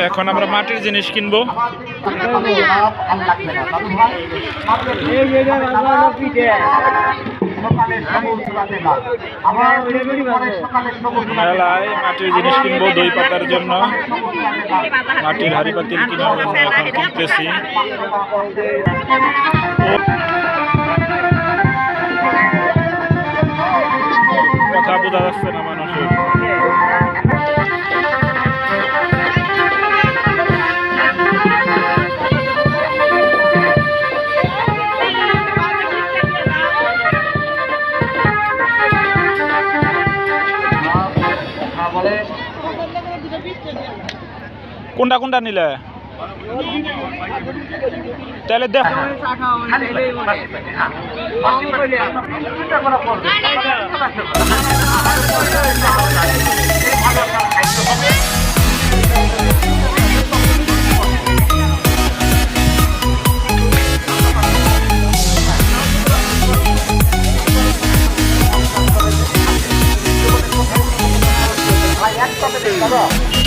এখন আমরা মাটির জিনিস কিনবো। মেলায় মাটির জিনিস কিনবো দই পাতার জন্য। মাটির হাড়ি পাতিল কিনার জন্য এখন কিনতেছি। কথা বোঝা যাচ্ছে না মানুষের। কোনটা কোনটা নিলে তাহলে দেখ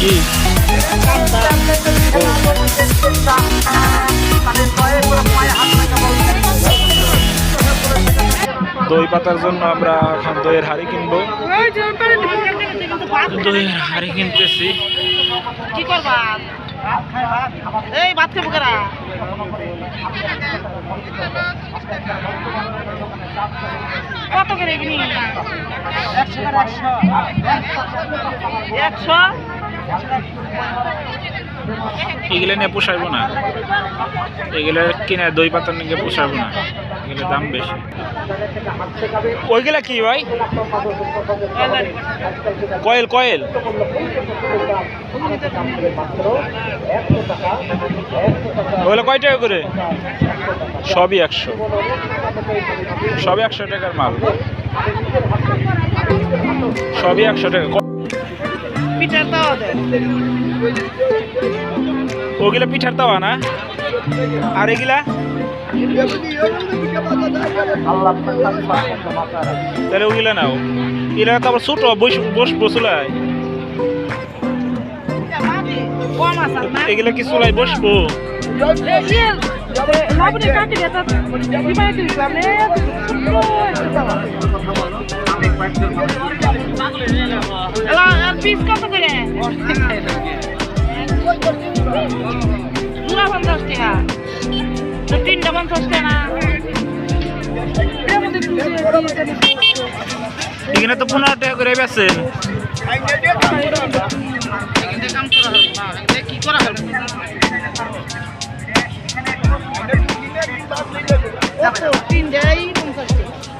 কি দই পাতার জন্য আমরা এখন দইয়ের হাড়ি কিনবো। দইয়ের হাড়ি কিনতেছি। কি করবা এই ভাত খাবো কেরা কত করে কিনি 100 এগুলো নিয়ে পোষাইবো না, এগুলো কিনে দই পাতার নিয়ে পোষাইবো না, এগুলো দাম বেশি। ওইগুলা কি ভাই? কয়েল কয়েল ওগুলো কয় টাকা করে? সবই 100, সবই 100 টাকার মাল, সবই 100 টাকা। ওগুলা পিঠার তাওয়া না? আর এগুলা তাহলে ওগুলা নাও। এগুলা তো আবার ছোট বসবো চুলায়। এগুলা কি চুলায় বসবো? কত করে? 50 টাকা, 3টা 50 টাকা। এখানে তো 15 টাকা করে বেচেন। কি করা হবে?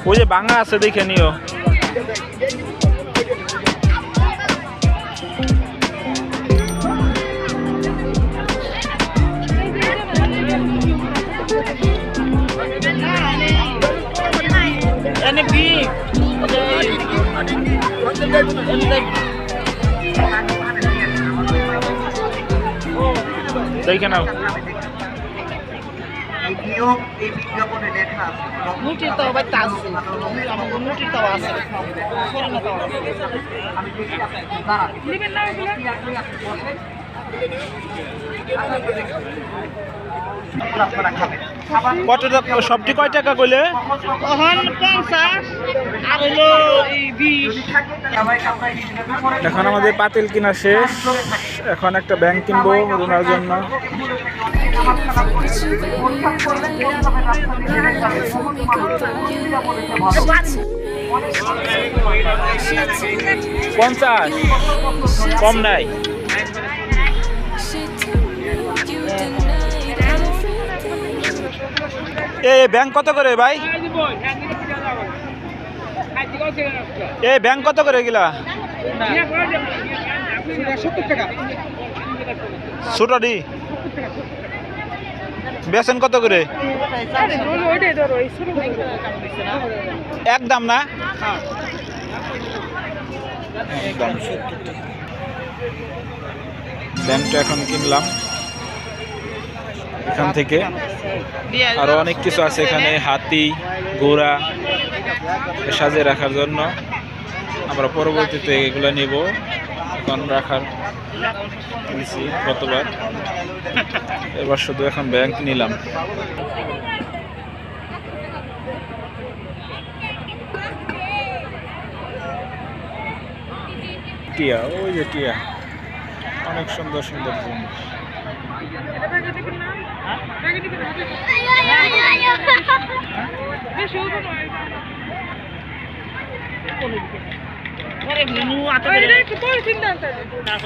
ওই যে ভাঙা আছে দেখে নিও। দেখে নাও। মুটির তাও বাচ্চা আছে, মুটির তাও আছে। কত টাকা সবটি? কয় টাকা কইলে? 50 আর হলো 20। এখন আমাদের পাতিল কিনা শেষ। এখন একটা ব্যাংক কিনবো রুনার জন্য। 50 কম নাই। এই ব্যাংক কত করে ভাই? এই ব্যাংক কত করে গিলা? 70 টাকা। ছোট ডি বেসন কত করে? একদম না? ব্যাংকটা এখন কিনলাম এখান থেকে। আরো অনেক কিছু আছে এখানে, হাতি ঘোড়া সাজিয়ে রাখার জন্য। আমরা পরবর্তীতে এগুলো নিব। এখন রাখার নিছি গতবার, এবার শুধু এখন ব্যাংক নিলাম। টিয়া, ওই যে টিয়া, অনেক সুন্দর সুন্দর জিনিস।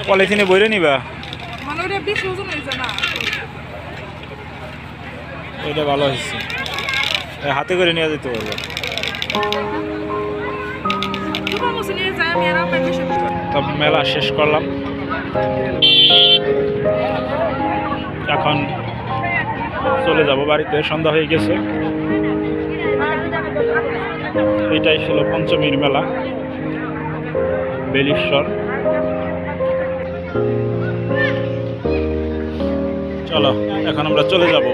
পলিথিনে বইরে নিবা, ওইটা ভালো হয়েছে, হাতে করে নিয়ে যেতে পারবো। তব মেলা শেষ করলাম, এখন চলে যাব বাড়িতে, সন্ধ্যা হয়ে গেছে। এটাই ছিল পঞ্চমীর মেলা বেলিশ্বর। চলো এখন আমরা চলে যাব।